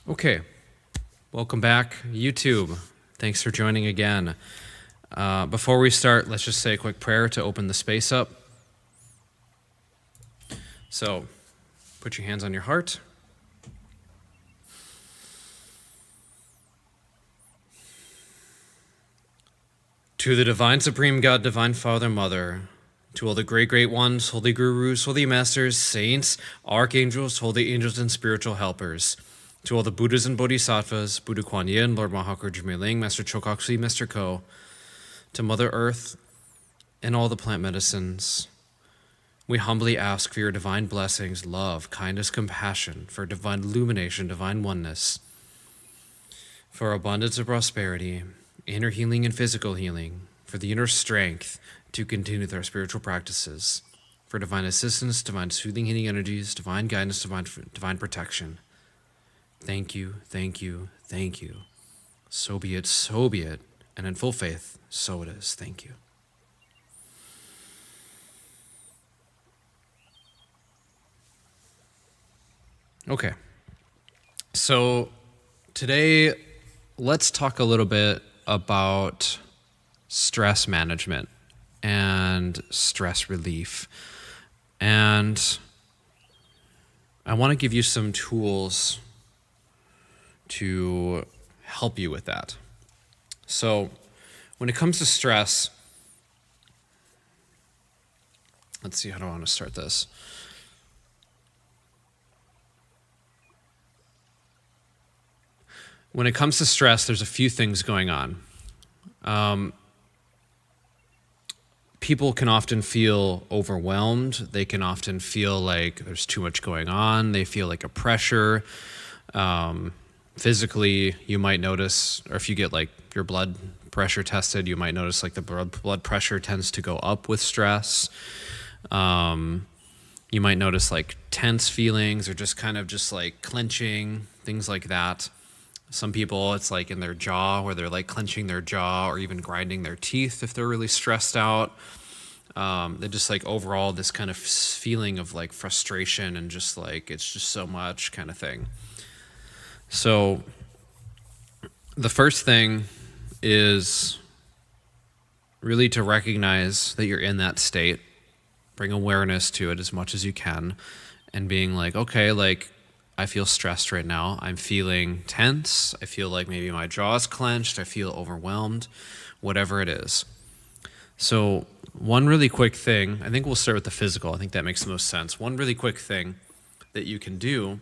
Okay, welcome back, YouTube. Thanks for joining again. Before we start, let's just say a quick prayer to open the space up. So, put your hands on your heart. To the Divine Supreme God, Divine Father, Mother, to all the great ones, holy gurus, holy masters, saints, archangels, holy angels, and spiritual helpers, to all the Buddhas and Bodhisattvas, Buddha Kuan Yin, Lord Mahakar Ling, Master Chokaksui, Master Ko, to Mother Earth, and all the plant medicines, we humbly ask for your divine blessings, love, kindness, compassion, for divine illumination, divine oneness, for abundance of prosperity, inner healing and physical healing, for the inner strength to continue with our spiritual practices, for divine assistance, divine soothing healing energies, divine guidance, divine protection. Thank you, thank you, thank you. So be it, and in full faith, so it is. Thank you. Okay, so today let's talk a little bit about stress management and stress relief. And I want to give you some tools to help you with that. So when it comes to stress, let's see, how do I want to start this? When it comes to stress, there's a few things going on. People can often feel overwhelmed. They can often feel like there's too much going on. They feel like a pressure. Physically, you might notice, or if you get like your blood pressure tested, you might notice like the blood pressure tends to go up with stress. You might notice like tense feelings or just kind of just like clenching, things like that. Some people, it's like in their jaw where they're like clenching their jaw or even grinding their teeth if they're really stressed out. They're just like overall this kind of feeling of like frustration and just like it's just so much kind of thing. So the first thing is really to recognize that you're in that state, bring awareness to it as much as you can, and being like, okay, like I feel stressed right now. I'm feeling tense. I feel like maybe my jaw's clenched. I feel overwhelmed, whatever it is. So one really quick thing, I think we'll start with the physical. I think that makes the most sense. One really quick thing that you can do,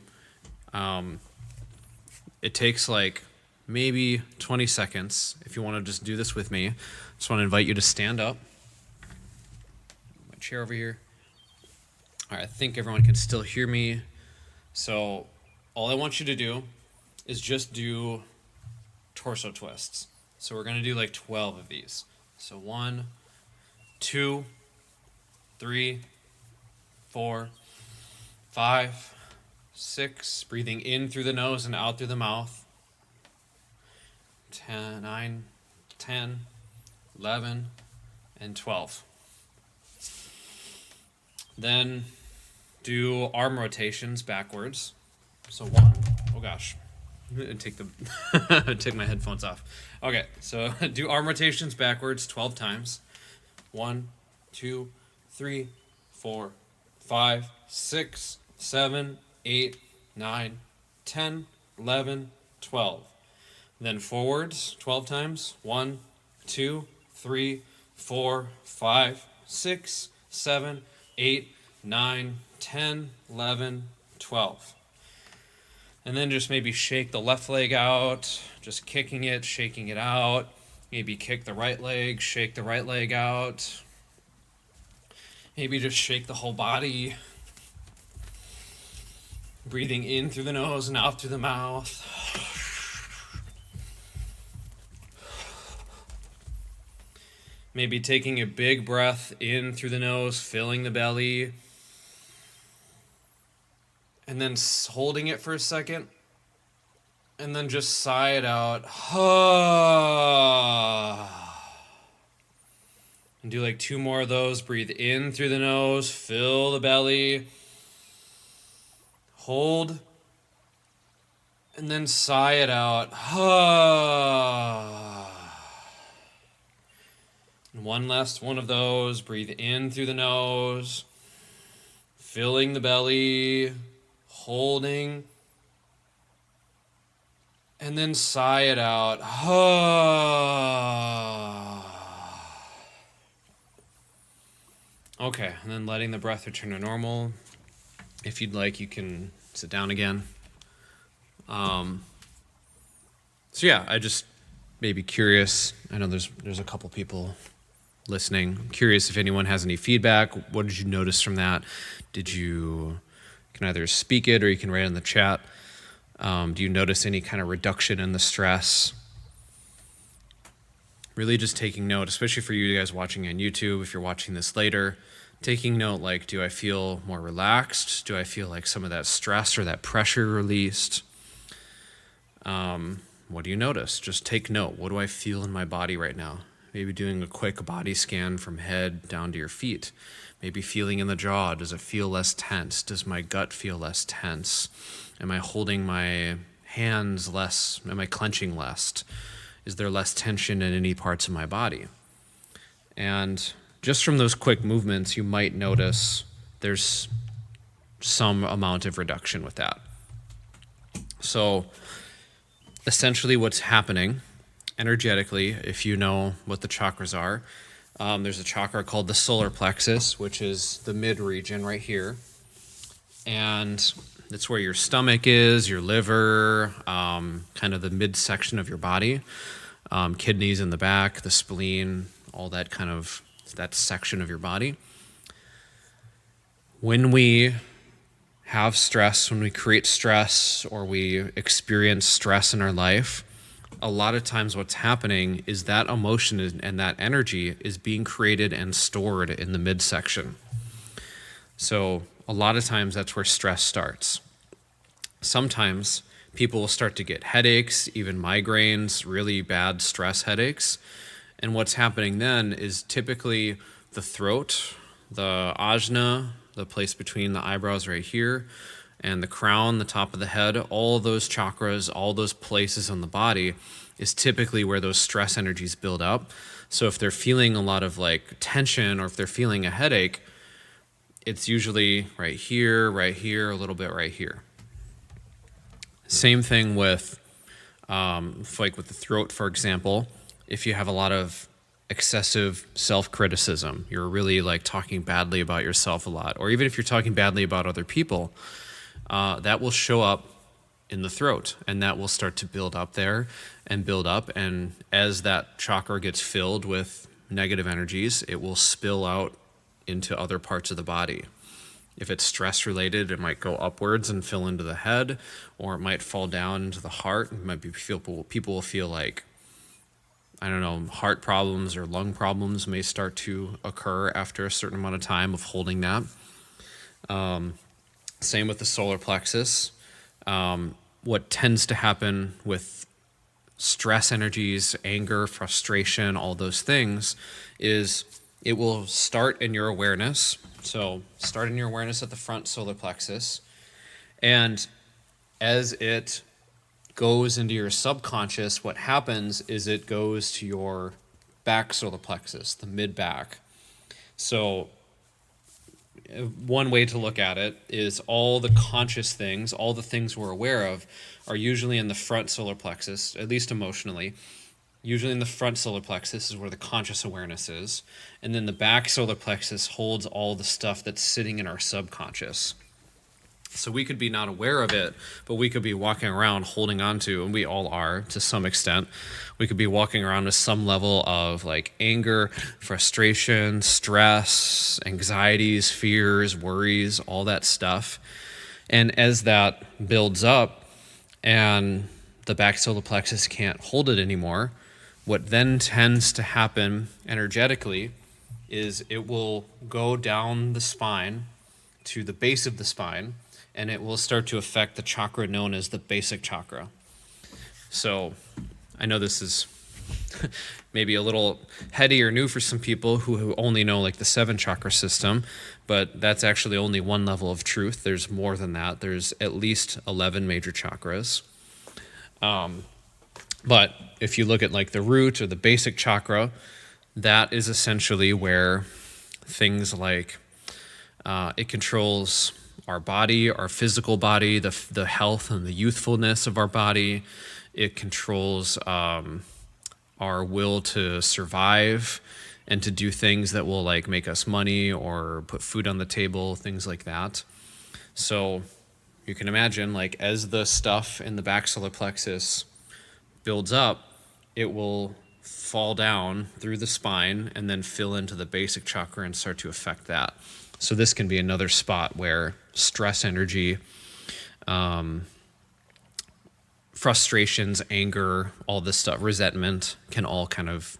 it takes like maybe 20 seconds. If you want to just do this with me, I just want to invite you to stand up. My chair over here. All right, I think everyone can still hear me. So all I want you to do is just do torso twists. So we're going to do like 12 of these. So 1, 2, 3, 4, 5, 6. Breathing in through the nose and out through the mouth. 10, 9, 10, 11, and 12. Then do arm rotations backwards. So 1. Oh gosh. Take my headphones off. Okay, so do arm rotations backwards 12 times. 1, 2, 3, 4, 5, 6, 7, 8, 9, 10, 11, 12. Then forwards 12 times. 1, 2, 3, 4, 5, 6, 7, 8, 9, 10, 11, 12. And then just maybe shake the left leg out, just kicking it, shaking it out. Maybe kick the right leg, shake the right leg out. Maybe just shake the whole body. Breathing in through the nose and out through the mouth. Maybe taking a big breath in through the nose, filling the belly. And then holding it for a second. And then just sigh it out. And do like 2 more of those. Breathe in through the nose, fill the belly. Hold. And then sigh it out. And one last one of those. Breathe in through the nose, filling the belly, holding, and then sigh it out. Okay, and then letting the breath return to normal. If you'd like, you can sit down again. So yeah, I just maybe curious. I know there's a couple people listening. I'm curious if anyone has any feedback. What did you notice from that? You can either speak it or you can write it in the chat. Do you notice any kind of reduction in the stress? Really just taking note, especially for you guys watching on YouTube, if you're watching this later, taking note, like, do I feel more relaxed? Do I feel like some of that stress or that pressure released? What do you notice? Just take note. What do I feel in my body right now? Maybe doing a quick body scan from head down to your feet. Maybe feeling in the jaw. Does it feel less tense? Does my gut feel less tense? Am I holding my hands less? Am I clenching less? Is there less tension in any parts of my body? And just from those quick movements, you might notice there's some amount of reduction with that. So essentially what's happening energetically, if you know what the chakras are, there's a chakra called the solar plexus, which is the mid region right here. And it's where your stomach is, your liver, kind of the midsection of your body, kidneys in the back, the spleen, all that kind of, that section of your body. When we have stress, when we create stress or we experience stress in our life, a lot of times what's happening is that emotion and that energy is being created and stored in the midsection. So a lot of times that's where stress starts. Sometimes people will start to get headaches, even migraines, really bad stress headaches. And what's happening then is typically the throat, the ajna, the place between the eyebrows right here, and the crown, the top of the head, all those chakras, all those places on the body is typically where those stress energies build up. So if they're feeling a lot of like tension, or if they're feeling a headache, it's usually right here, a little bit right here. Same thing with, like with the throat, for example. If you have a lot of excessive self-criticism, you're really like talking badly about yourself a lot, or even if you're talking badly about other people, that will show up in the throat, and that will start to build up there and build up. And as that chakra gets filled with negative energies, it will spill out into other parts of the body. If it's stress related, it might go upwards and fill into the head, or it might fall down into the heart. It might be people will feel like, I don't know, heart problems or lung problems may start to occur after a certain amount of time of holding that. Same with the solar plexus. What tends to happen with stress energies, anger, frustration, all those things, is it will start in your awareness. So start in your awareness at the front solar plexus. And as it goes into your subconscious, what happens is it goes to your back solar plexus, the mid back. So one way to look at it is all the conscious things, all the things we're aware of, are usually in the front solar plexus, at least emotionally. Usually in the front solar plexus is where the conscious awareness is. And then the back solar plexus holds all the stuff that's sitting in our subconscious. So we could be not aware of it, but we could be walking around holding on to, and we all are to some extent, we could be walking around with some level of like anger, frustration, stress, anxieties, fears, worries, all that stuff. And as that builds up and the back solar plexus can't hold it anymore, what then tends to happen energetically is it will go down the spine to the base of the spine, and it will start to affect the chakra known as the basic chakra. So I know this is maybe a little heady or new for some people who only know like the 7 chakra system, but that's actually only one level of truth. There's more than that. There's at least 11 major chakras. But if you look at like the root or the basic chakra, that is essentially where things like it controls our body, our physical body, the health and the youthfulness of our body. It controls our will to survive and to do things that will like make us money or put food on the table, things like that. So you can imagine, like, as the stuff in the back solar plexus builds up, it will fall down through the spine and then fill into the basic chakra and start to affect that. So this can be another spot where stress energy, frustrations, anger, all this stuff, resentment can all kind of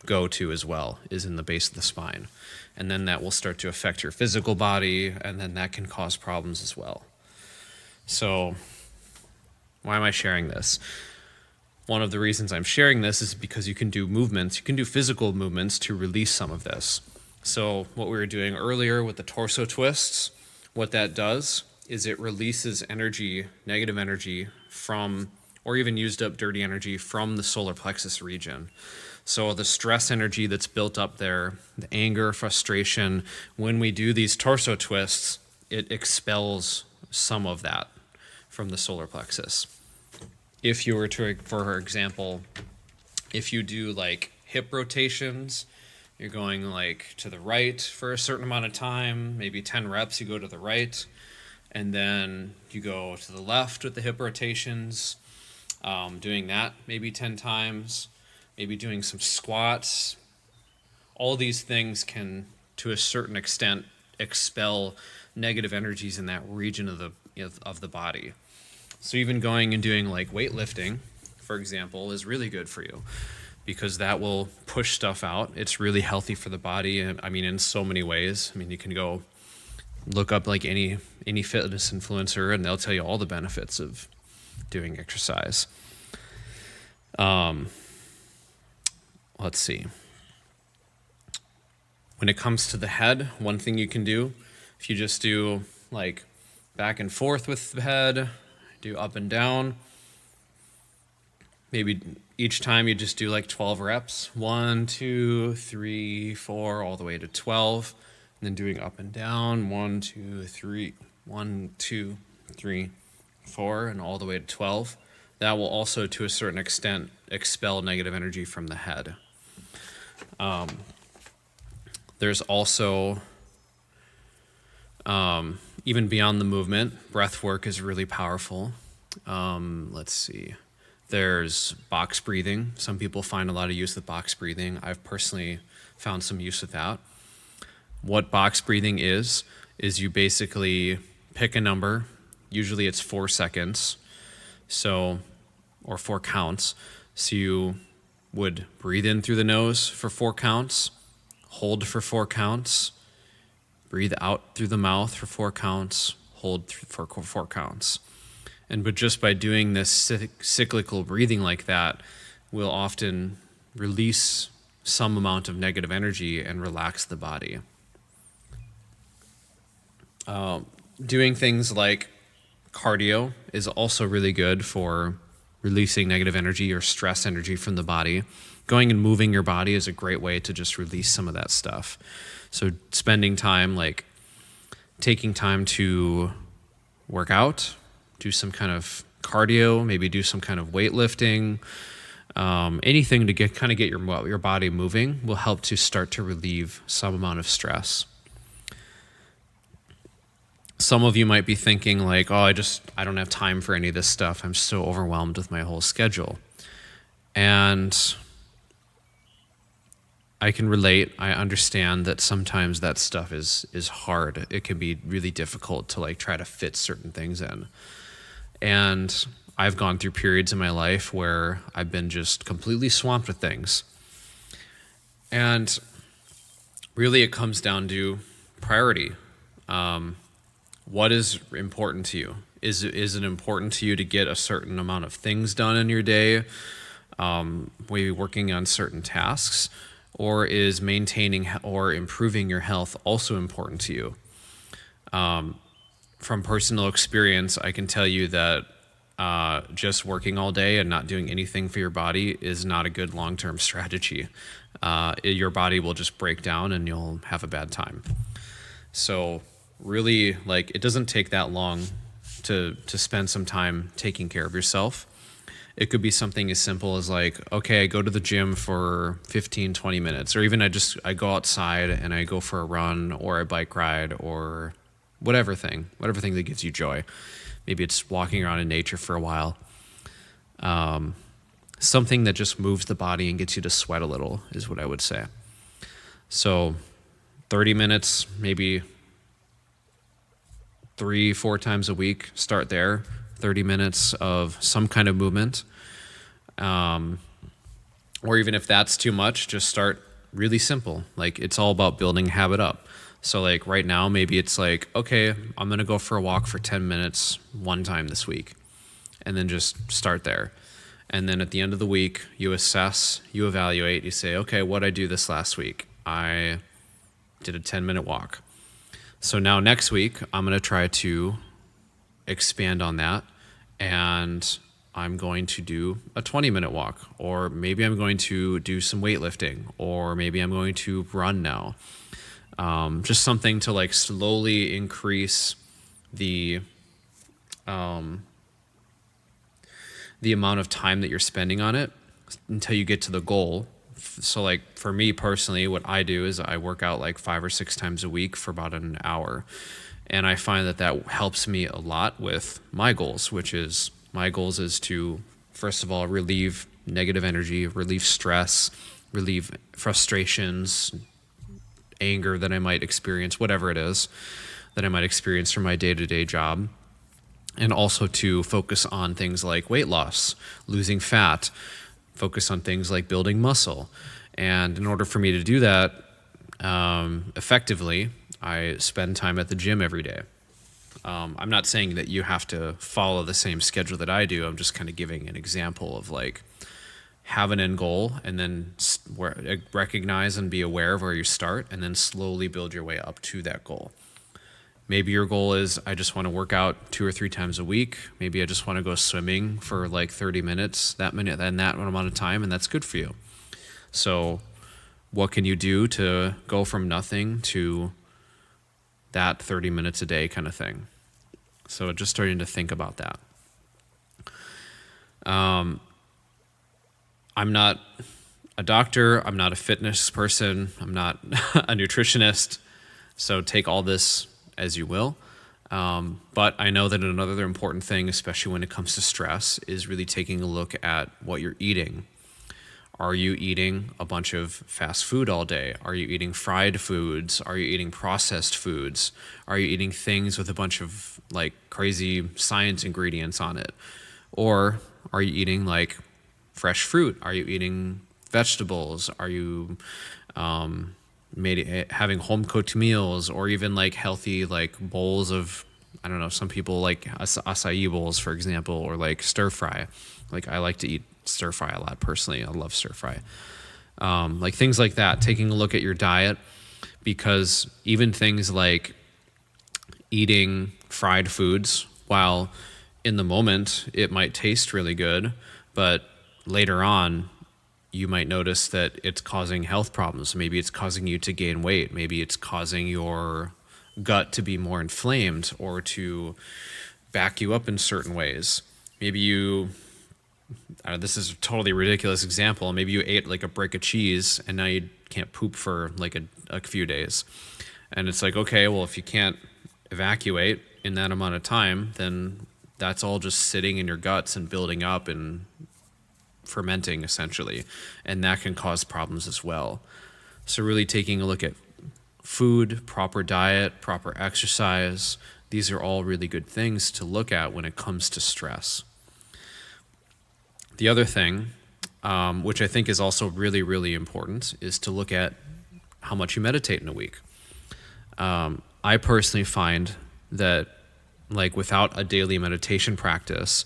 go to as well, is in the base of the spine. And then that will start to affect your physical body, and then that can cause problems as well. So why am I sharing this? One of the reasons I'm sharing this is because you can do movements, you can do physical movements to release some of this. So what we were doing earlier with the torso twists, what that does is it releases energy, negative energy from, or even used up dirty energy from the solar plexus region. So the stress energy that's built up there, the anger, frustration, when we do these torso twists, it expels some of that from the solar plexus. If you were to, for example, if you do like hip rotations, you're going like to the right for a certain amount of time, maybe 10 reps, you go to the right, and then you go to the left with the hip rotations, doing that maybe 10 times, maybe doing some squats. All these things can, to a certain extent, expel negative energies in that region of the body. So even going and doing like weightlifting, for example, is really good for you because that will push stuff out. It's really healthy for the body. And I mean, in so many ways. I mean, you can go look up like any fitness influencer and they'll tell you all the benefits of doing exercise. Let's see. When it comes to the head, one thing you can do, if you just do like back and forth with the head, do up and down, maybe each time you just do like 12 reps, 1, 2, 3, 4, all the way to 12, and then doing up and down, 1, 2, 3, 1, 2, 3, 4, and all the way to 12. That will also, to a certain extent, expel negative energy from the head. There's also, even beyond the movement, breath work is really powerful. Let's see. There's box breathing. Some people find a lot of use with box breathing. I've personally found some use with that. What box breathing is you basically pick a number. Usually it's 4 seconds. So, or 4 counts. So you would breathe in through the nose for 4 counts, hold for 4 counts, breathe out through the mouth for 4 counts, hold for 4 counts. But just by doing this cyclical breathing like that, we'll often release some amount of negative energy and relax the body. Doing things like cardio is also really good for releasing negative energy or stress energy from the body. Going and moving your body is a great way to just release some of that stuff. So spending time, like taking time to work out, do some kind of cardio, maybe do some kind of weightlifting, anything to get your body moving will help to start to relieve some amount of stress. Some of you might be thinking like, oh, I don't have time for any of this stuff. I'm so overwhelmed with my whole schedule. And I can relate. I understand that sometimes that stuff is hard. It can be really difficult to like try to fit certain things in. And I've gone through periods in my life where I've been just completely swamped with things. And really it comes down to priority. What is important to you? Is it important to you to get a certain amount of things done in your day, maybe working on certain tasks, or is maintaining or improving your health also important to you? From personal experience, I can tell you that just working all day and not doing anything for your body is not a good long-term strategy. Your body will just break down and you'll have a bad time. So really, like, it doesn't take that long to spend some time taking care of yourself. It could be something as simple as like, okay, I go to the gym for 15, 20 minutes, or even I go outside and I go for a run or a bike ride or whatever thing that gives you joy. Maybe it's walking around in nature for a while. Something that just moves the body and gets you to sweat a little is what I would say. So 30 minutes, maybe 3-4 times a week, start there. 30 minutes of some kind of movement. Or even if that's too much, just start really simple. Like, it's all about building habit up. So like right now, maybe it's like, okay, I'm going to go for a walk for 10 minutes one time this week, and then just start there. And then at the end of the week, you assess, you evaluate, you say, okay, what'd I do this last week? I did a 10-minute walk. So now next week, I'm going to try to expand on that, and I'm going to do a 20-minute walk, or maybe I'm going to do some weightlifting, or maybe I'm going to run now. Just something to like slowly increase the amount of time that you're spending on it until you get to the goal. So like for me personally, what I do is I work out like 5 or 6 times a week for about an hour. And I find that helps me a lot with my goals, my goals is to, first of all, relieve negative energy, relieve stress, relieve frustrations, anger that I might experience, whatever it is that I might experience from my day-to-day job. And also to focus on things like weight loss, losing fat, focus on things like building muscle. And in order for me to do that effectively, I spend time at the gym every day. I'm not saying that you have to follow the same schedule that I do. I'm just kind of giving an example of like, have an end goal and then recognize and be aware of where you start, and then slowly build your way up to that goal. Maybe your goal is, I just want to work out 2 or 3 times a week. Maybe I just want to go swimming for like 30 minutes, that amount of time, and that's good for you. So what can you do to go from nothing to that 30 minutes a day kind of thing? So just starting to think about that. I'm not a doctor. I'm not a fitness person. I'm not a nutritionist. So take all this as you will. But I know that another important thing, especially when it comes to stress, is really taking a look at what you're eating. Are you eating a bunch of fast food all day? Are you eating fried foods? Are you eating processed foods? Are you eating things with a bunch of like crazy science ingredients on it? Or are you eating like fresh fruit? Are you eating vegetables? Are you having home cooked meals, or even like healthy like bowls of, I don't know, some people like acai bowls, for example, or like stir fry. Like I like to eat stir fry a lot personally. I love stir fry. Like things like that, taking a look at your diet, because even things like eating fried foods, while in the moment it might taste really good, but later on you might notice that it's causing health problems. Maybe it's causing you to gain weight. Maybe it's causing your gut to be more inflamed or to back you up in certain ways. Maybe this is a totally ridiculous example. Maybe you ate like a brick of cheese and now you can't poop for like a few days. And it's like, okay, well, if you can't evacuate in that amount of time, then that's all just sitting in your guts and building up and fermenting essentially. And that can cause problems as well. So really taking a look at food, proper diet, proper exercise, these are all really good things to look at when it comes to stress. The other thing, which I think is also really, really important, is to look at how much you meditate in a week. I personally find that, like, without a daily meditation practice,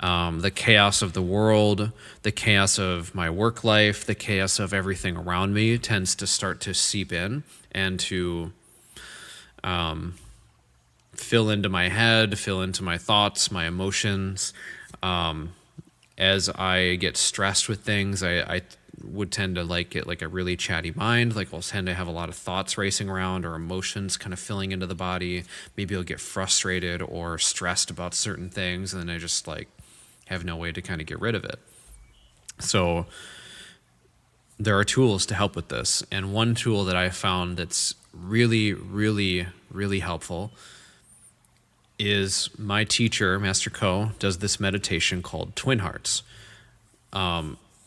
the chaos of the world, the chaos of my work life, the chaos of everything around me tends to start to seep in and to fill into my head, fill into my thoughts, my emotions. As I get stressed with things, I would tend to like get like a really chatty mind. Like I'll tend to have a lot of thoughts racing around or emotions kind of filling into the body. Maybe I'll get frustrated or stressed about certain things, and then I just like have no way to kind of get rid of it. So there are tools to help with this. And one tool that I found that's really, really, really helpful is my teacher, Master Ko, does this meditation called Twin Hearts.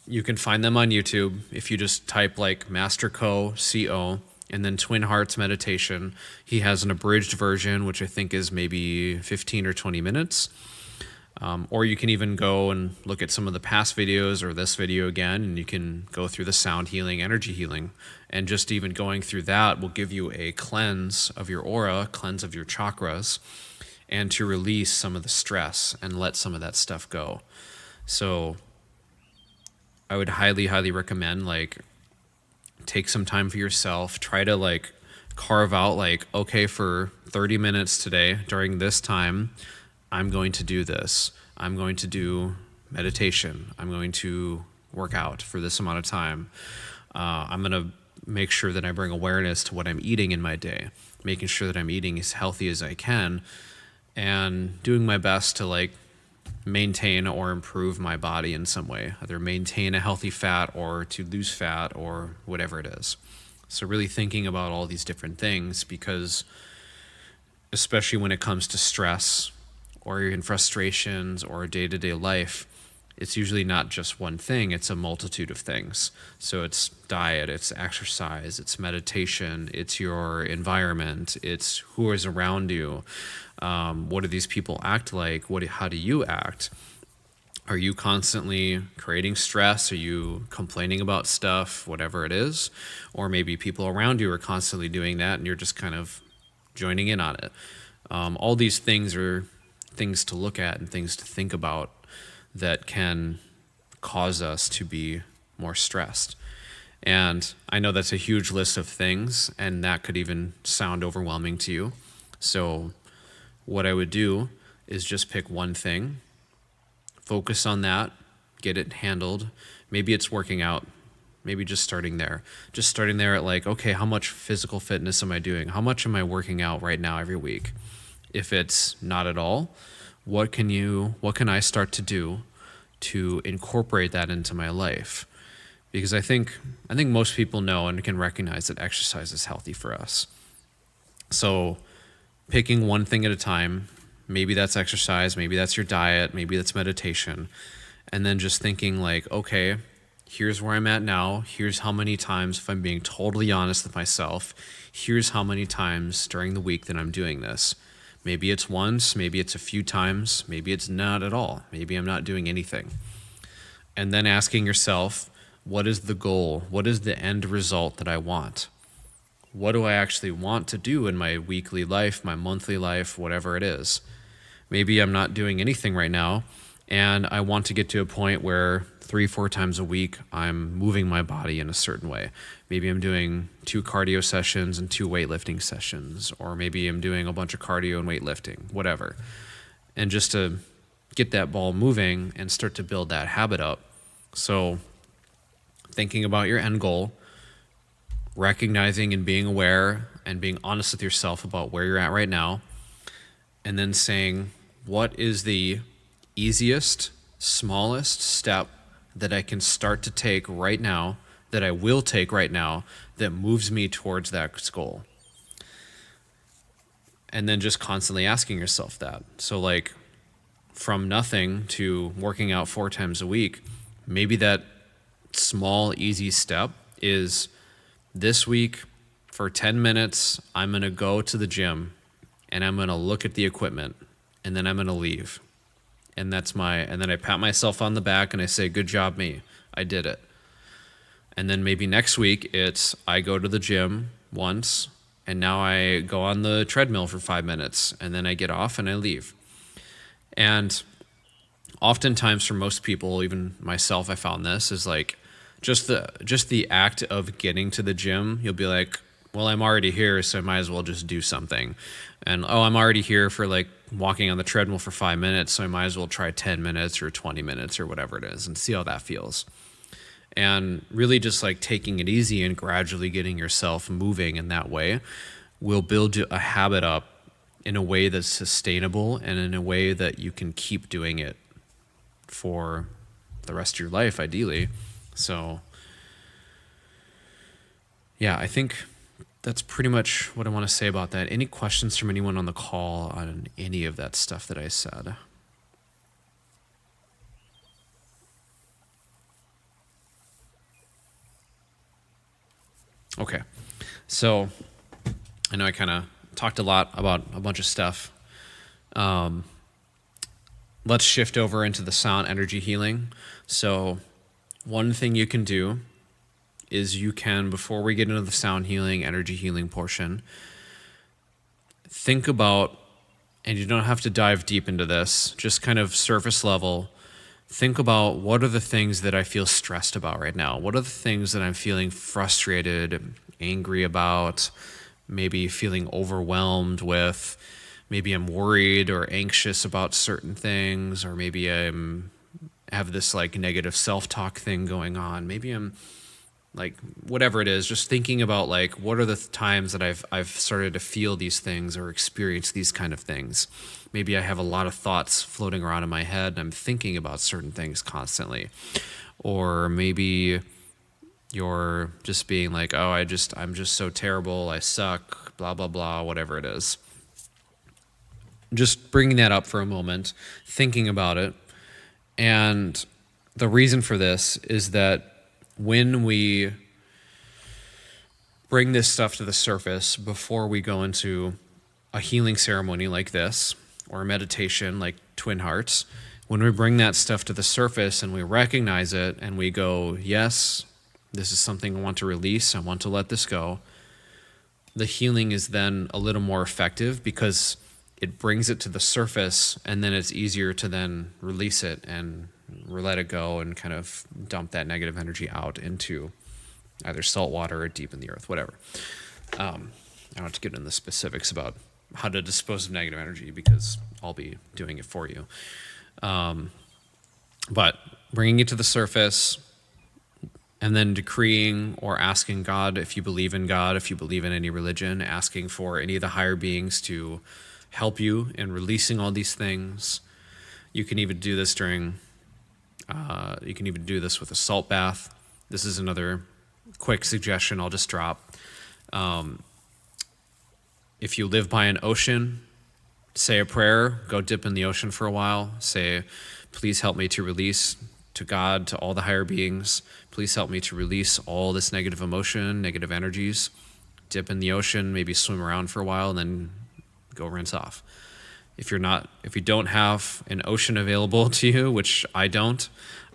You can find them on YouTube if you just type like Master Ko, C-O, and then Twin Hearts meditation. He has an abridged version, which I think is maybe 15 or 20 minutes. Or you can even go and look at some of the past videos or this video again, and you can go through the sound healing, energy healing. And just even going through that will give you a cleanse of your aura, cleanse of your chakras, and to release some of the stress and let some of that stuff go. So I would highly, highly recommend like take some time for yourself. Try to like carve out like, okay, for 30 minutes today during this time, I'm going to do this. I'm going to do meditation. I'm going to work out for this amount of time. I'm going to make sure that I bring awareness to what I'm eating in my day, making sure that I'm eating as healthy as I can, and doing my best to like maintain or improve my body in some way, either maintain a healthy fat or to lose fat or whatever it is. So really thinking about all these different things, because especially when it comes to stress or even frustrations or day-to-day life, it's usually not just one thing, it's a multitude of things. So it's diet, it's exercise, it's meditation, it's your environment, it's who is around you. What do these people act like? How do you act? Are you constantly creating stress? Are you complaining about stuff, whatever it is? Or maybe people around you are constantly doing that and you're just kind of joining in on it. All these things are things to look at and things to think about that can cause us to be more stressed. And I know that's a huge list of things, and that could even sound overwhelming to you. So what I would do is just pick one thing, focus on that, get it handled. Maybe it's working out. Maybe just starting there. Just starting there at like, okay, how much physical fitness am I doing? How much am I working out right now every week? If it's not at all, what can I start to do to incorporate that into my life? Because I think most people know and can recognize that exercise is healthy for us. So picking one thing at a time, maybe that's exercise, maybe that's your diet, maybe that's meditation, and then just thinking like, okay, here's where I'm at now. Here's how many times, if I'm being totally honest with myself, here's how many times during the week that I'm doing this. Maybe it's once, maybe it's a few times, maybe it's not at all. Maybe I'm not doing anything. And then asking yourself, what is the goal? What is the end result that I want? What do I actually want to do in my weekly life, my monthly life, whatever it is? Maybe I'm not doing anything right now, and I want to get to a point where 3-4 times a week I'm moving my body in a certain way. Maybe I'm doing 2 cardio sessions and 2 weightlifting sessions, or maybe I'm doing a bunch of cardio and weightlifting, whatever. And just to get that ball moving and start to build that habit up. So thinking about your end goal, recognizing and being aware and being honest with yourself about where you're at right now, and then saying, what is the easiest, smallest step that I can start to take right now, that I will take right now, that moves me towards that goal? And then just constantly asking yourself that. So like from nothing to working out 4 times a week, maybe that small, easy step is this week for 10 minutes, I'm going to go to the gym and I'm going to look at the equipment and then I'm going to leave. And then I pat myself on the back and I say, good job, me. I did it. And then maybe next week it's, I go to the gym once and now I go on the treadmill for 5 minutes and then I get off and I leave. And oftentimes for most people, even myself, I found this is like just the act of getting to the gym. You'll be like, well, I'm already here, so I might as well just do something. And oh, I'm already here for like walking on the treadmill for 5 minutes, so I might as well try 10 minutes or 20 minutes or whatever it is and see how that feels. And really just like taking it easy and gradually getting yourself moving in that way will build a habit up in a way that's sustainable and in a way that you can keep doing it for the rest of your life, ideally. So, yeah, I think that's pretty much what I want to say about that. Any questions from anyone on the call on any of that stuff that I said? Okay, so I know I kind of talked a lot about a bunch of stuff. Let's shift over into the sound energy healing. So one thing you can do is you can, before we get into the sound healing, energy healing portion, think about, and you don't have to dive deep into this, just kind of surface level, think about what are the things that I feel stressed about right now? What are the things that I'm feeling frustrated, angry about, maybe feeling overwhelmed with? Maybe I'm worried or anxious about certain things, or maybe have this like negative self-talk thing going on. Maybe I'm like, whatever it is, just thinking about like, what are the times that I've started to feel these things or experience these kind of things. Maybe I have a lot of thoughts floating around in my head and I'm thinking about certain things constantly. Or maybe you're just being like, oh, I'm just so terrible, I suck, blah, blah, blah, whatever it is. Just bringing that up for a moment, thinking about it. And the reason for this is that when we bring this stuff to the surface before we go into a healing ceremony like this, or a meditation like Twin Hearts, when we bring that stuff to the surface and we recognize it and we go, yes, this is something I want to release, I want to let this go, the healing is then a little more effective because it brings it to the surface, and then it's easier to then release it and let it go and kind of dump that negative energy out into either salt water or deep in the earth, whatever. I don't have to get into the specifics about how to dispose of negative energy because I'll be doing it for you. But bringing it to the surface and then decreeing or asking God, if you believe in God, if you believe in any religion, asking for any of the higher beings to help you in releasing all these things. You can even do this with a salt bath. This is another quick suggestion I'll just drop. If you live by an ocean, say a prayer, go dip in the ocean for a while. Say, please help me to release to God, to all the higher beings. Please help me to release all this negative emotion, negative energies. Dip in the ocean, maybe swim around for a while, and then go rinse off. If you don't have an ocean available to you, which I don't,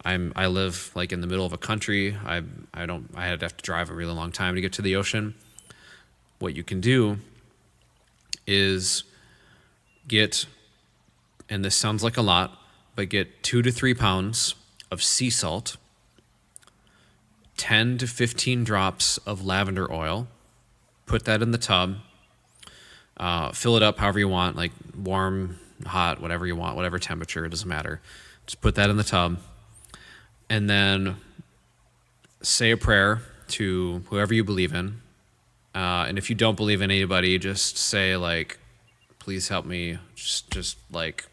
I live like in the middle of a country. I'd have to drive a really long time to get to the ocean. What you can do is get, and this sounds like a lot, but get 2 to 3 pounds of sea salt, 10 to 15 drops of lavender oil, put that in the tub, fill it up however you want, like warm, hot, whatever you want, whatever temperature, it doesn't matter. Just put that in the tub, and then say a prayer to whoever you believe in. And if you don't believe in anybody, just say like, please help me, just like,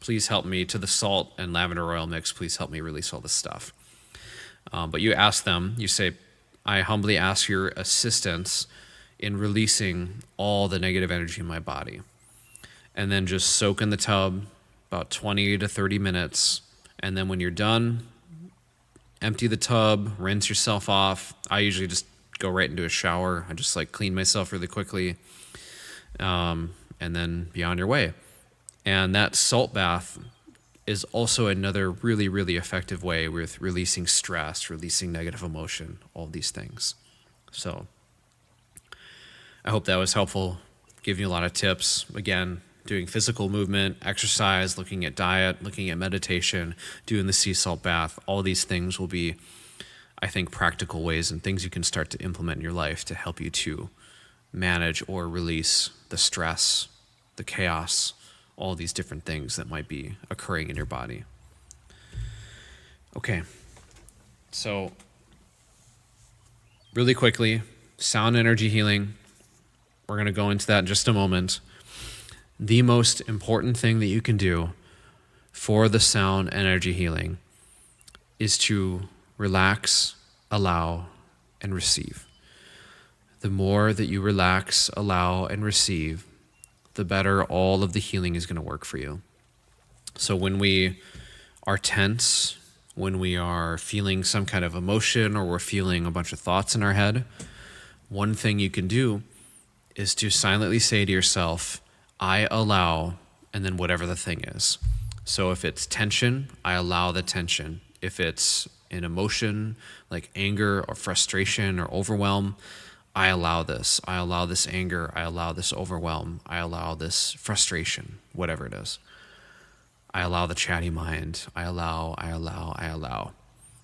please help me to the salt and lavender oil mix, please help me release all this stuff. But you ask them, you say, I humbly ask your assistance in releasing all the negative energy in my body. And then just soak in the tub about 20 to 30 minutes. And then when you're done, empty the tub, rinse yourself off. I usually just go right into a shower. I just like clean myself really quickly. And then be on your way. And that salt bath is also another really, really effective way with releasing stress, releasing negative emotion, all these things. So I hope that was helpful, giving you a lot of tips. Again, doing physical movement, exercise, looking at diet, looking at meditation, doing the sea salt bath, all these things will be I think, practical ways and things you can start to implement in your life to help you to manage or release the stress, the chaos, all these different things that might be occurring in your body. Okay, so really quickly, sound energy healing. We're going to go into that in just a moment. The most important thing that you can do for the sound energy healing is to relax, allow, and receive. The more that you relax, allow, and receive, the better all of the healing is going to work for you. So when we are tense, when we are feeling some kind of emotion or we're feeling a bunch of thoughts in our head, one thing you can do is to silently say to yourself, I allow, and then whatever the thing is. So if it's tension, I allow the tension. If it's an emotion like anger or frustration or overwhelm, I allow this. I allow this anger. I allow this overwhelm. I allow this frustration, whatever it is. I allow the chatty mind. I allow.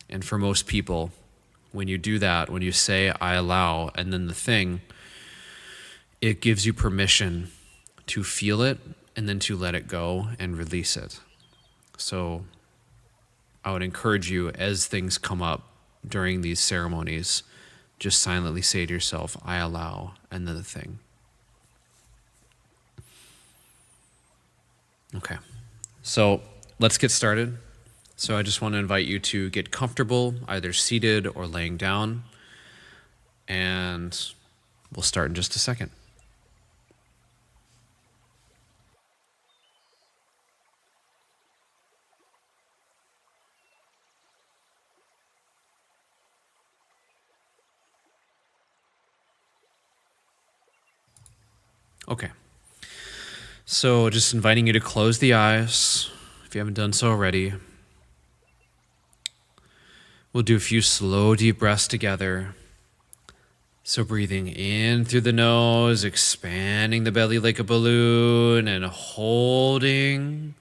And for most people, when you do that, when you say I allow, and then the thing, it gives you permission to feel it and then to let it go and release it. So I would encourage you, as things come up during these ceremonies, just silently say to yourself, I allow, and then the thing. Okay, so let's get started. So I just want to invite you to get comfortable, either seated or laying down, and we'll start in just a second. Okay. So just inviting you to close the eyes if you haven't done so already. We'll do a few slow, deep breaths together. So breathing in through the nose, expanding the belly like a balloon, and holding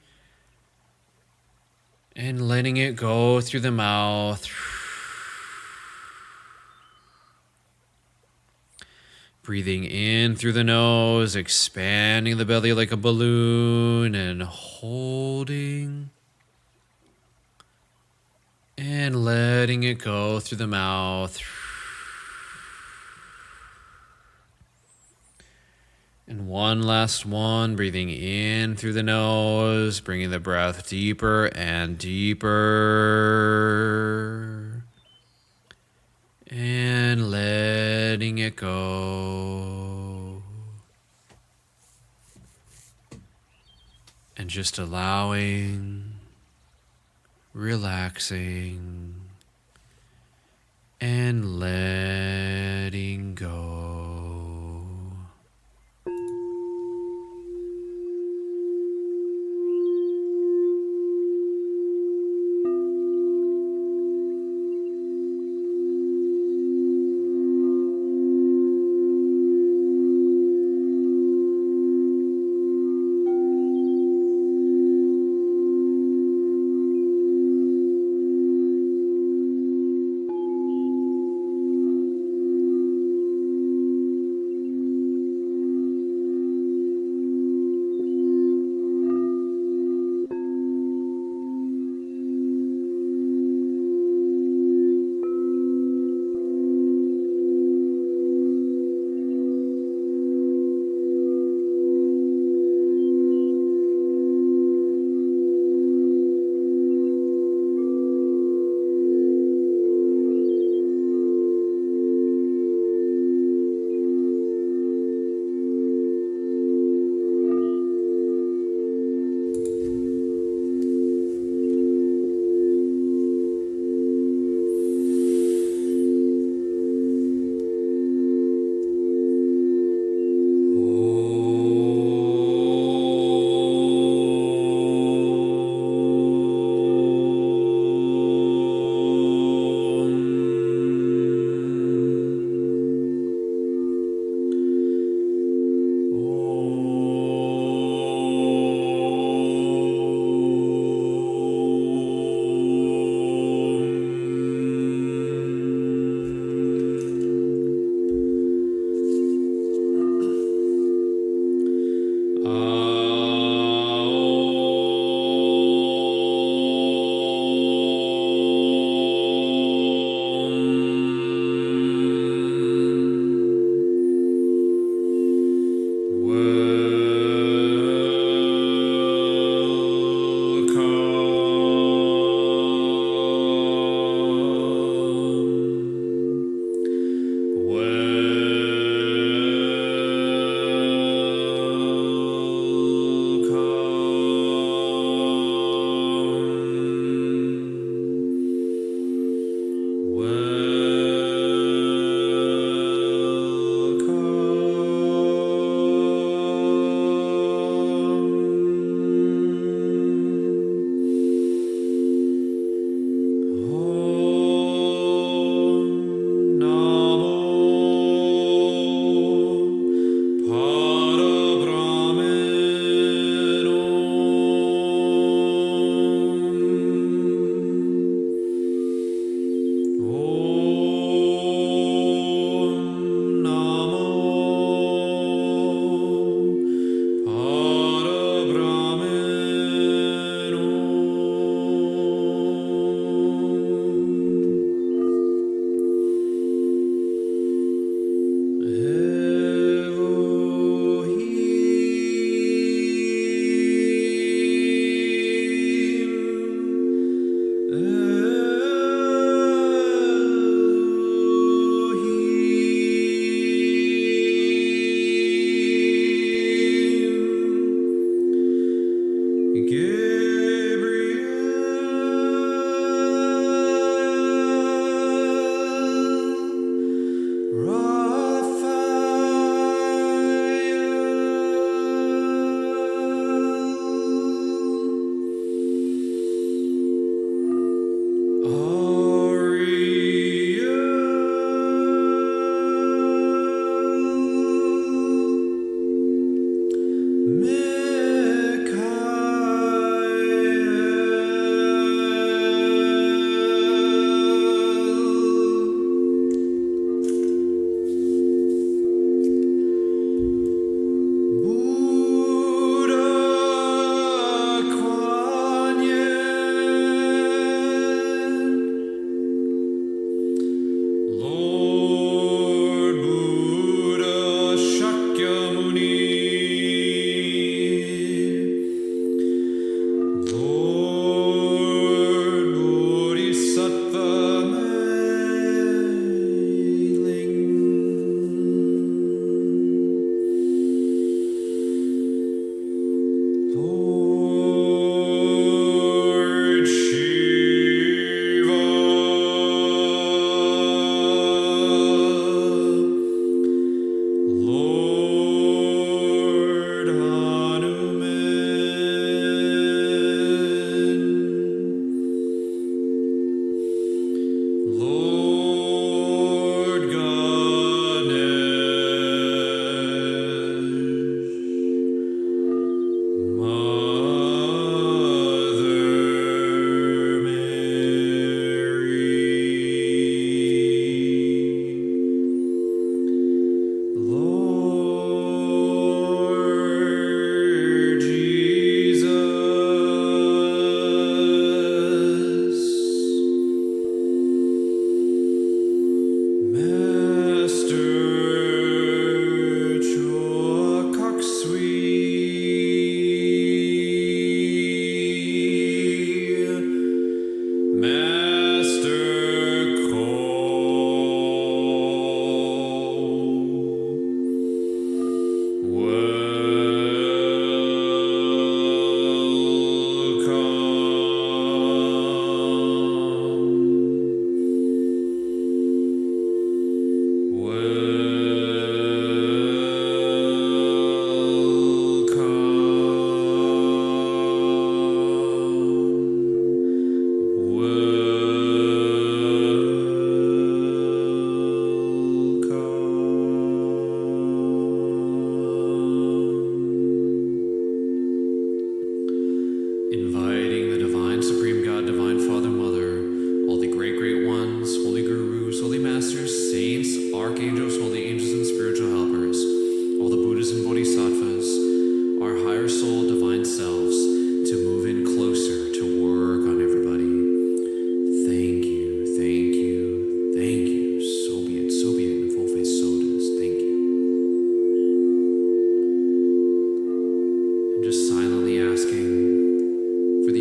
and letting it go through the mouth. Breathing in through the nose, expanding the belly like a balloon, and holding and letting it go through the mouth. And one last one, breathing in through the nose, bringing the breath deeper and deeper. And letting it go. And just allowing, relaxing, and letting go.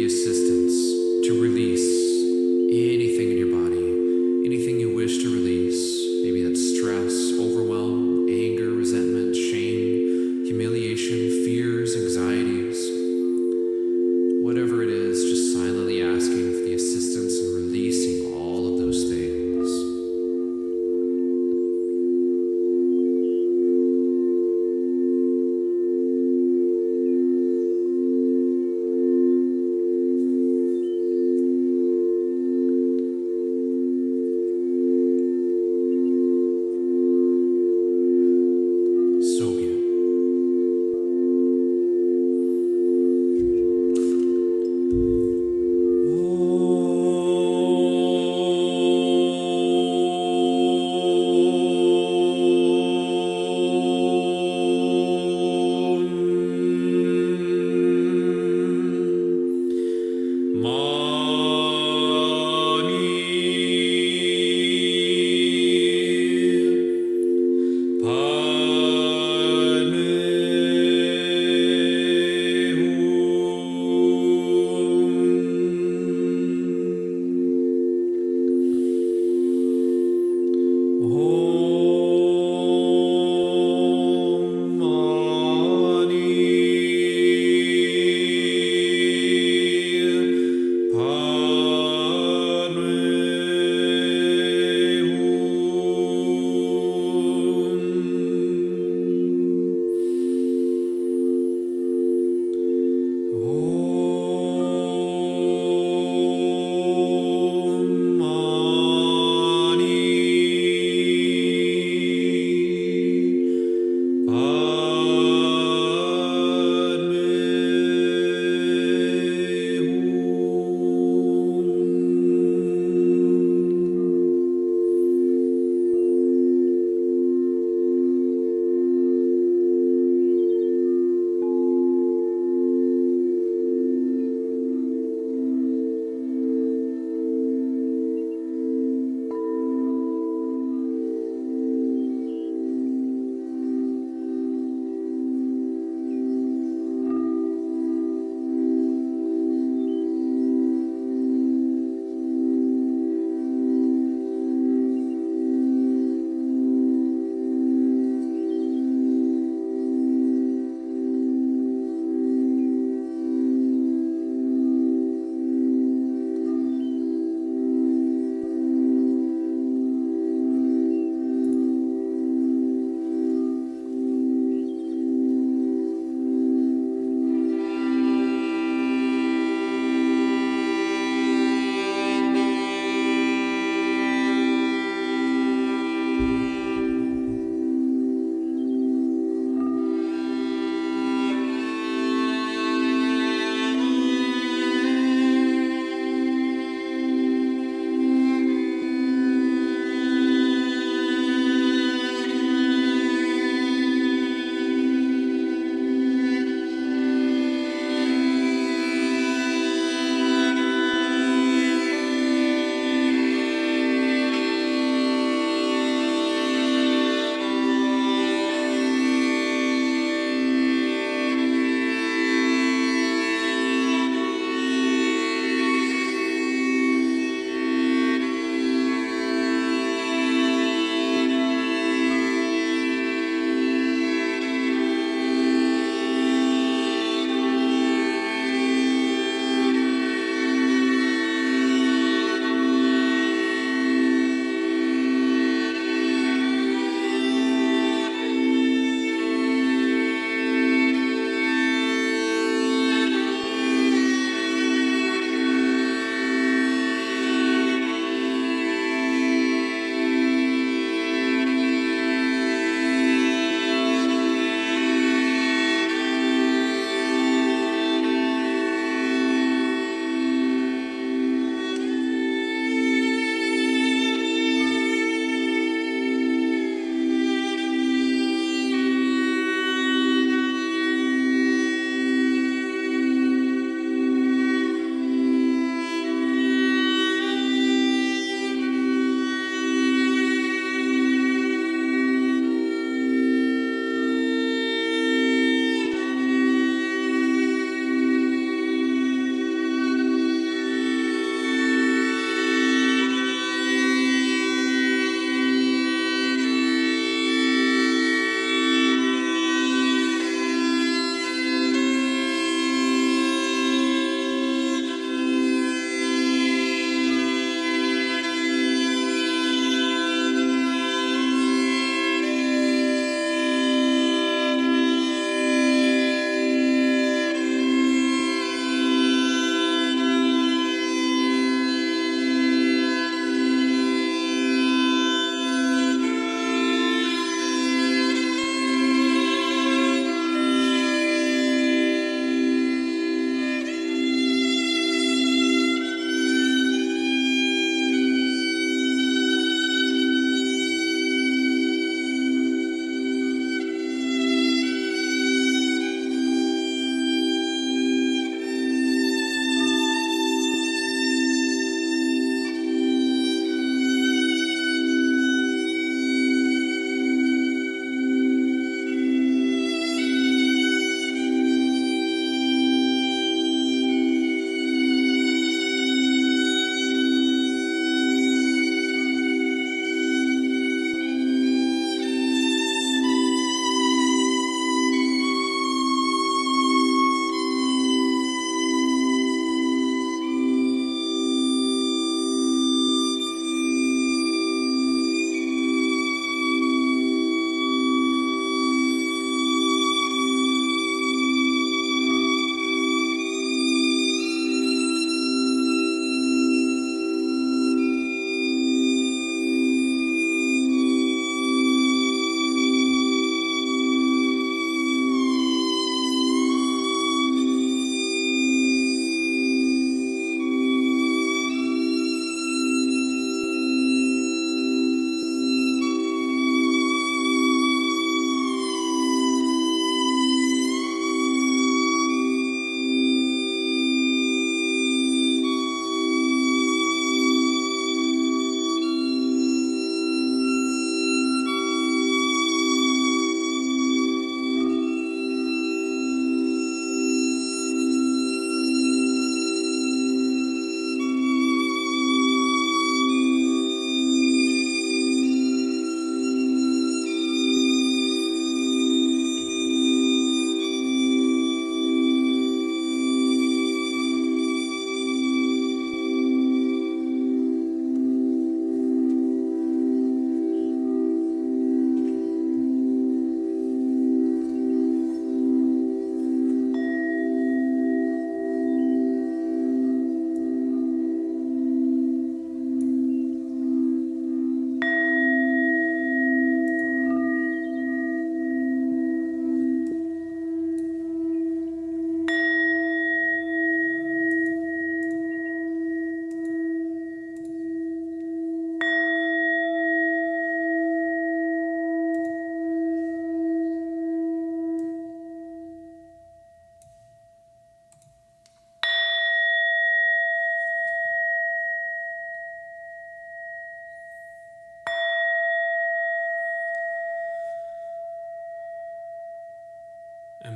the assistance to release anything in your body, anything you wish to release. Maybe that's stress, overwhelm, anger, resentment, shame, humiliation, fears, anxieties. Whatever it is, just silently asking for the assistance and releasing all of those things. So good.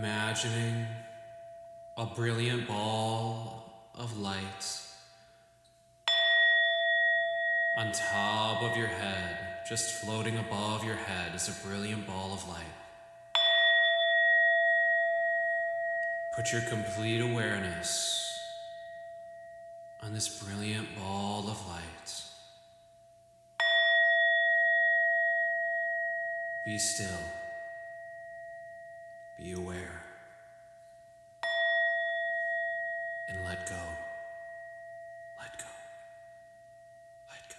Imagining a brilliant ball of light on top of your head, just floating above your head is a brilliant ball of light. Put your complete awareness on this brilliant ball of light. Be still. Be aware. And let go. Let go. Let go.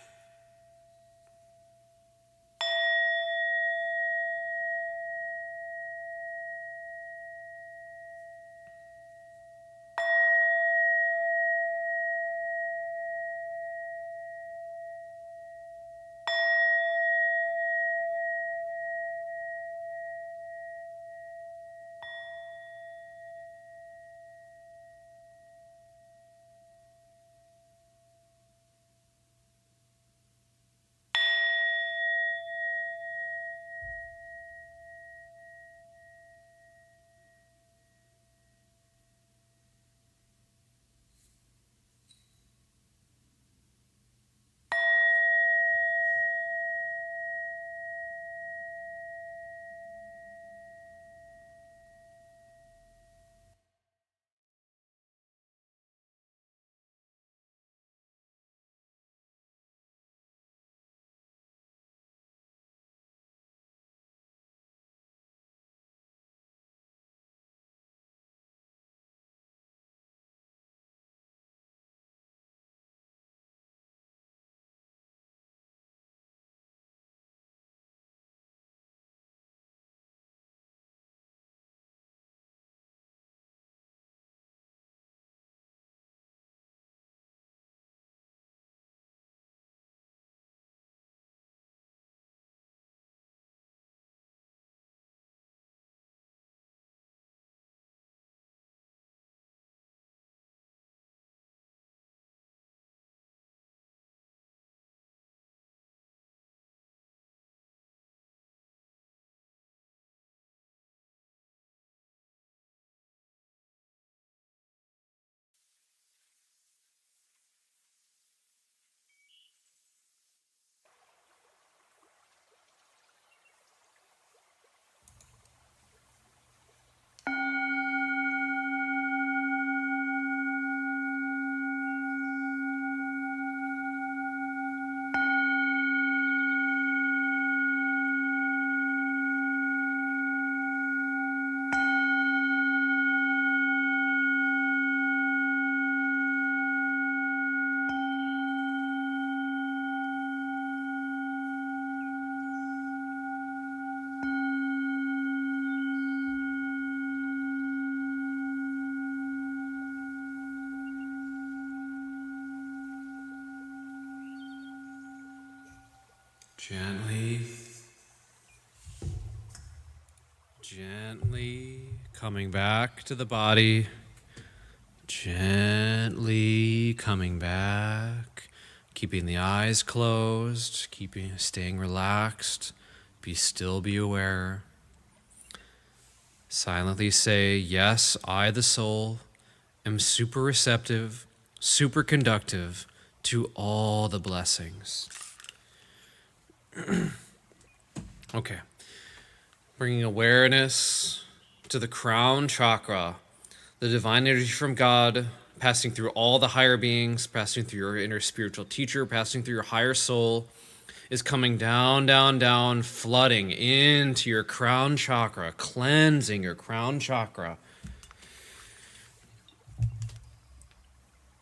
Gently, gently coming back to the body. Gently coming back. Keeping the eyes closed, staying relaxed. Be still, be aware. Silently say, yes, I, the soul, am super receptive, super conductive to all the blessings. Okay. Bringing awareness to the crown chakra, the divine energy from God, passing through all the higher beings, passing through your inner spiritual teacher, passing through your higher soul, is coming down, down, down, flooding into your crown chakra, cleansing your crown chakra.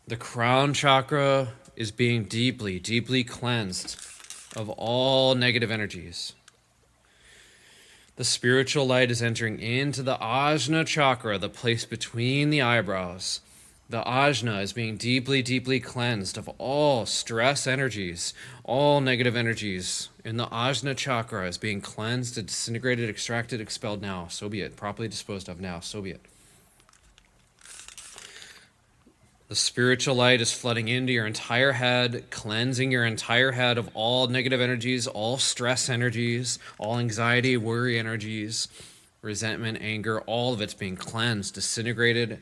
The crown chakra is being deeply, deeply cleansed of all negative energies. The spiritual light is entering into the ajna chakra, the place between the eyebrows. The ajna is being deeply, deeply cleansed of all stress energies, all negative energies. And the ajna chakra is being cleansed, disintegrated, extracted, expelled now. So be it. Properly disposed of now. So be it. The spiritual light is flooding into your entire head, cleansing your entire head of all negative energies, all stress energies, all anxiety, worry energies, resentment, anger, all of it's being cleansed, disintegrated,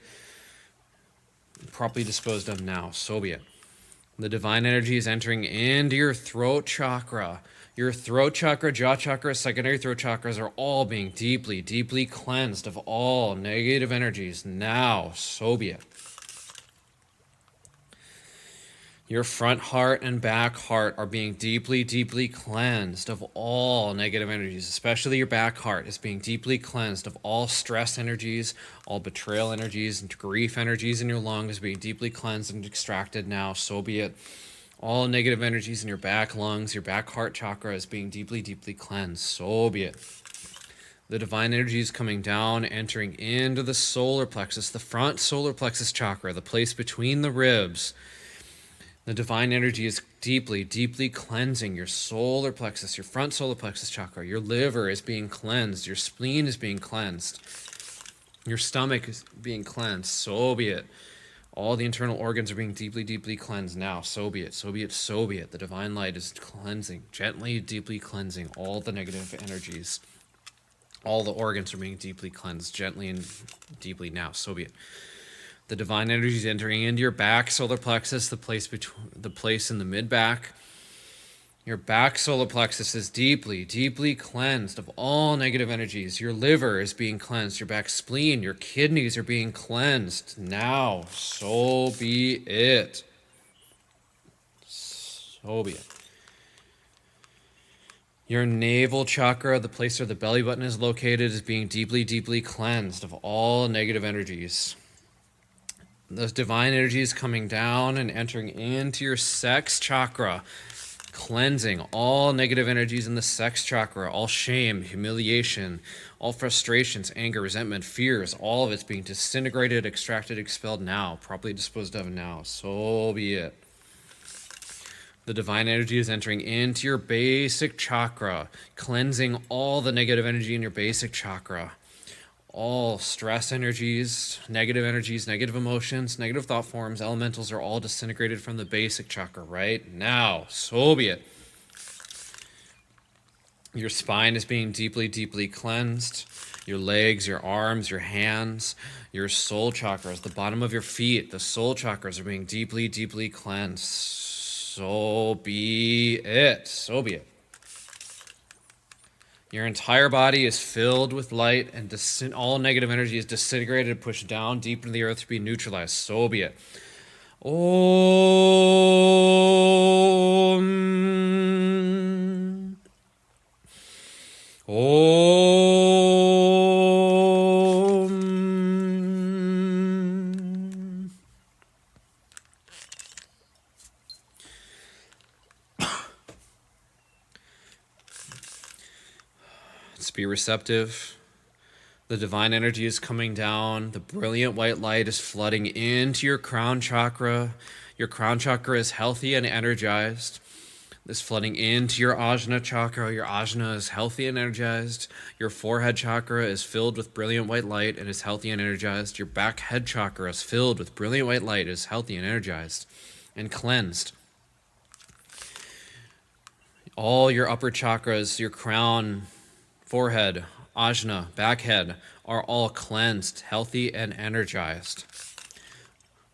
properly disposed of now. So be it. The divine energy is entering into your throat chakra. Your throat chakra, jaw chakra, secondary throat chakras are all being deeply, deeply cleansed of all negative energies now. So be it. Your front heart and back heart are being deeply, deeply cleansed of all negative energies, especially your back heart is being deeply cleansed of all stress energies, all betrayal energies, and grief energies in your lungs being deeply cleansed and extracted now. So be it. All negative energies in your back lungs, your back heart chakra is being deeply, deeply cleansed. So be it. The divine energy is coming down, entering into the solar plexus, the front solar plexus chakra, the place between the ribs. The divine energy is deeply, deeply cleansing your solar plexus, your front solar plexus chakra. Your liver is being cleansed. Your spleen is being cleansed. Your stomach is being cleansed. So be it. All the internal organs are being deeply, deeply cleansed now. So be it. So be it. So be it. The divine light is cleansing, gently, deeply cleansing all the negative energies. All the organs are being deeply cleansed, gently and deeply now. So be it. The divine energy is entering into your back solar plexus, the place in the mid back. Your back solar plexus is deeply, deeply cleansed of all negative energies. Your liver is being cleansed. Your back spleen, your kidneys are being cleansed now. So be it. So be it. Your navel chakra, the place where the belly button is located, is being deeply, deeply cleansed of all negative energies. Those divine energies coming down and entering into your sex chakra, cleansing all negative energies in the sex chakra, all shame, humiliation, all frustrations, anger, resentment, fears, all of it's being disintegrated, extracted, expelled now, properly disposed of now. So be it. The divine energy is entering into your basic chakra, cleansing all the negative energy in your basic chakra. All stress energies, negative emotions, negative thought forms, elementals are all disintegrated from the basic chakra right now. So be it. Your spine is being deeply, deeply cleansed. Your legs, your arms, your hands, your soul chakras, the bottom of your feet, the soul chakras are being deeply, deeply cleansed. So be it. So be it. Your entire body is filled with light, and all negative energy is disintegrated and pushed down deep into the earth to be neutralized. So be it. Om. Om. Let's be receptive. The divine energy is coming down. The brilliant white light is flooding into your crown chakra. Your crown chakra is healthy and energized. This flooding into your ajna chakra. Your ajna is healthy and energized. Your forehead chakra is filled with brilliant white light and is healthy and energized. Your back head chakra is filled with brilliant white light, is healthy and energized and cleansed. All your upper chakras, your crown, forehead, ajna, back head, are all cleansed, healthy, and energized.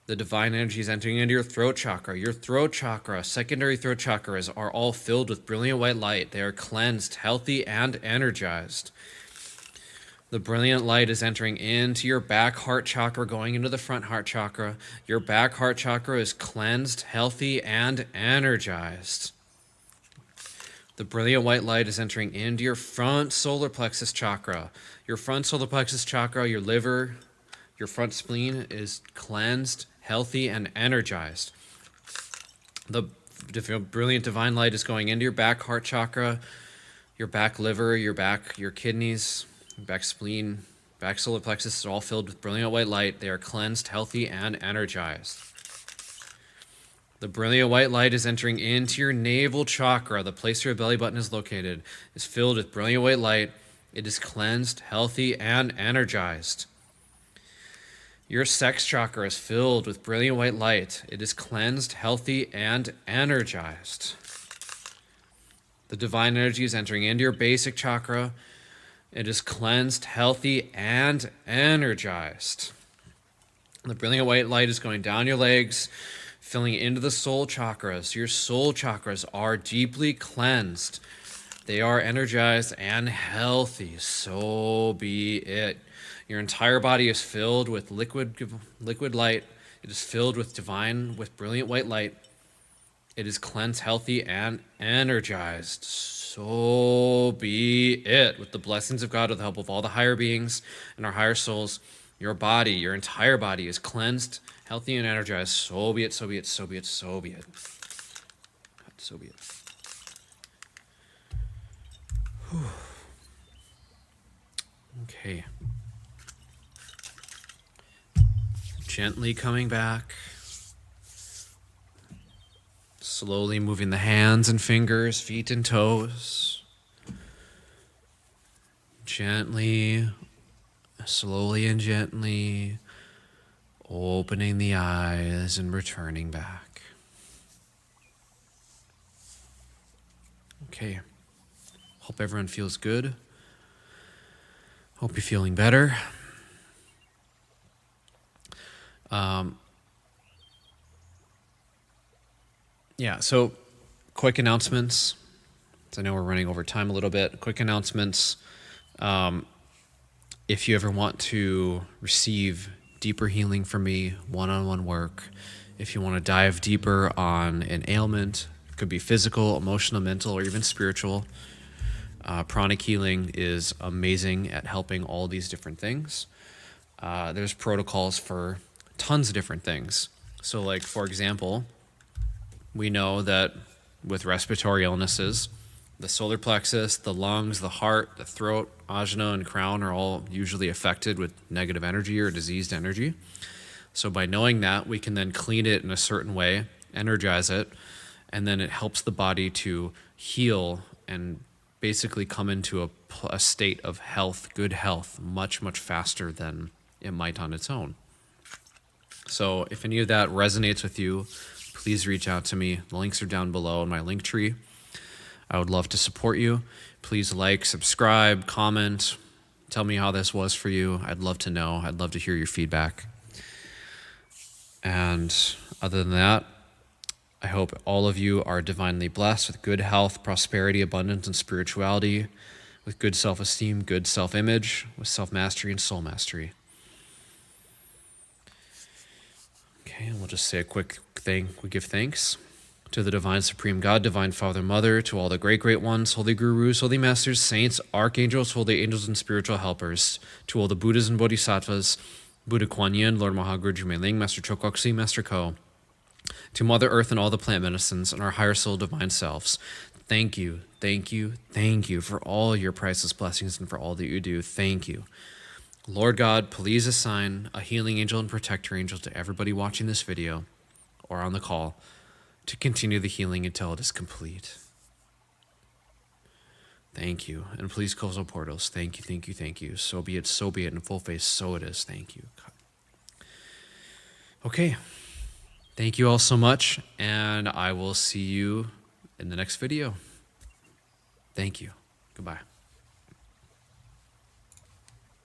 The divine energy is entering into your throat chakra. Your throat chakra, secondary throat chakras, are all filled with brilliant white light. They are cleansed, healthy, and energized. The brilliant light is entering into your back heart chakra, going into the front heart chakra. Your back heart chakra is cleansed, healthy, and energized. The brilliant white light is entering into your front solar plexus chakra. Your front solar plexus chakra, your liver, your front spleen is cleansed, healthy, and energized. The brilliant divine light is going into your back heart chakra, your back liver, your kidneys, your back spleen, back solar plexus is all filled with brilliant white light. They are cleansed, healthy, and energized. The brilliant white light is entering into your navel chakra, the place where your belly button is located, is filled with brilliant white light. It is cleansed, healthy, and energized. Your sex chakra is filled with brilliant white light. It is cleansed, healthy, and energized. The divine energy is entering into your basic chakra. It is cleansed, healthy, and energized. The brilliant white light is going down your legs, filling into the soul chakras. Your soul chakras are deeply cleansed. They are energized and healthy. So be it. Your entire body is filled with liquid light. It is filled with brilliant white light. It is cleansed, healthy, and energized. So be it. With the blessings of God, with the help of all the higher beings and our higher souls, your body, your entire body is cleansed, healthy, and energized. So be it, so be it, so be it, so be it. So be it. Whew. Okay. Gently coming back. Slowly moving the hands and fingers, feet and toes. Gently, slowly and gently opening the eyes and returning back. Okay. Hope everyone feels good. Hope you're feeling better. Yeah, so quick announcements. I know we're running over time a little bit. Quick announcements. If you ever want to receive deeper healing from me, one-on-one work, if you want to dive deeper on an ailment, it could be physical, emotional, mental, or even spiritual, pranic healing is amazing at helping all these different things. There's protocols for tons of different things. So like, for example, we know that with respiratory illnesses, the solar plexus, the lungs, the heart, the throat, ajna, and crown are all usually affected with negative energy or diseased energy. So by knowing that, we can then clean it in a certain way, energize it, and then it helps the body to heal and basically come into a state of health, good health, much, much faster than it might on its own. So if any of that resonates with you, please reach out to me. The links are down below in my link tree. I would love to support you. Please like, subscribe, comment, tell me how this was for you. I'd love to know. I'd love to hear your feedback. And other than that, I hope all of you are divinely blessed with good health, prosperity, abundance, and spirituality, with good self-esteem, good self-image, with self-mastery and soul mastery. Okay, and we'll just say a quick thing. We give thanks to the divine supreme God, divine Father, Mother, to all the great, great ones, holy gurus, holy masters, saints, archangels, holy angels, and spiritual helpers, to all the Buddhas and Bodhisattvas, Buddha Kuan Yin, Lord Mahaguru Jumei Ling, Master Chokoksi, Master Ko, to Mother Earth and all the plant medicines, and our higher soul divine selves. Thank you, thank you, thank you for all your priceless blessings and for all that you do. Thank you. Lord God, please assign a healing angel and protector angel to everybody watching this video or on the call to continue the healing until it is complete. Thank you. And please close all portals. Thank you, thank you, thank you. So be it, in full face, so it is. Thank you. Okay. Thank you all so much, and I will see you in the next video. Thank you. Goodbye.